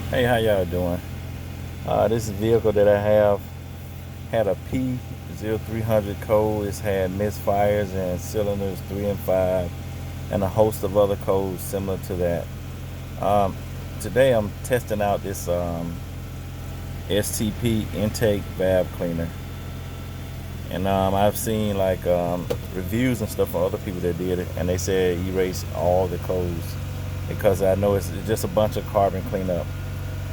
Hey, how y'all doing? This vehicle that I have had a P300 code. It's had misfires and cylinders 3 and 5 and a host of other codes similar to that. Um, Today I'm testing out this STP Intake Valve Cleaner. And I've seen like reviews and stuff from other people that did it, and they said erase all the codes because I know it's just a bunch of carbon cleanup.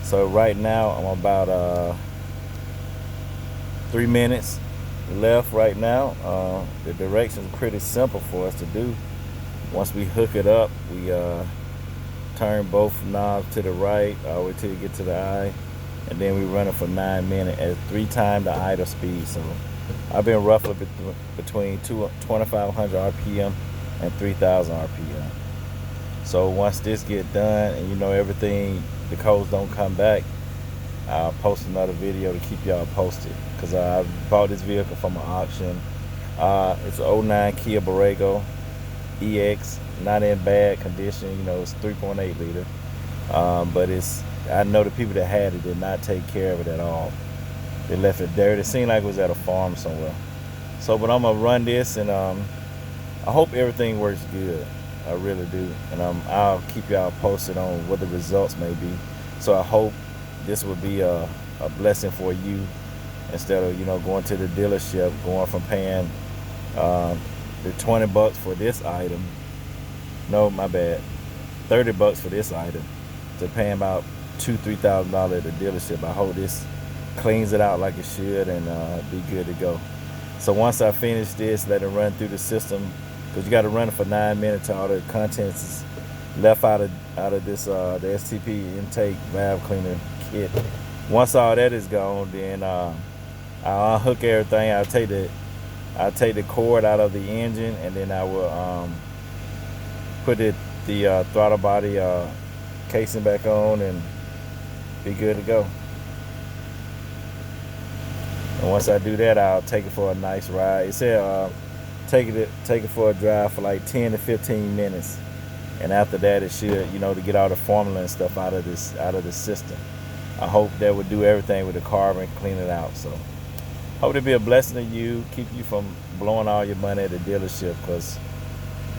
So right now I'm about 3 minutes left right now. The directions are pretty simple for us to do. Once we hook it up, we turn both knobs to the right all the way till you get to the eye, and then we run it for 9 minutes at 3 times the idle speed. So I've been roughly between 2,500 RPM and 3,000 RPM. So once this get done and you know everything, the codes don't come back, I'll post another video to keep y'all posted, because I bought this vehicle from an auction. It's an 09 Kia Borrego EX, not in bad condition. You know, it's 3.8 liter, but I know the people that had it did not take care of it at all. They left it dirty. It seemed like it was at a farm somewhere. So, but I'm gonna run this, and I hope everything works good. I really do, and I'll keep y'all posted on what the results may be. So I hope this will be a blessing for you, instead of going to the dealership, going from paying the $20 for this item. No, my bad, $30 for this item, to paying about $2,000-3,000 at the dealership. I hope this cleans it out like it should and be good to go. So once I finish this, let it run through the system, because you got to run it for 9 minutes till all the contents is left out of this the STP Intake Valve Cleaner kit. Once all that is gone, then I'll unhook everything. I'll take the cord out of the engine, and then I will put the throttle body casing back on and be good to go. And once I do that, I'll take it for a nice ride. It said take it for a drive for like 10 to 15 minutes, and after that it should, to get all the formula and stuff out of the system. I hope that would do everything with the carbon, clean it out. So hope to be a blessing to you, keep you from blowing all your money at the dealership, because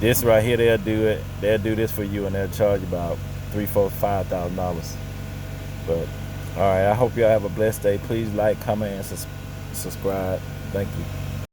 this right here, they'll do this for you, and they'll charge you about $3,000, $4,000, $5,000. But all right, I hope y'all have a blessed day. Please like, comment, and subscribe. Thank you.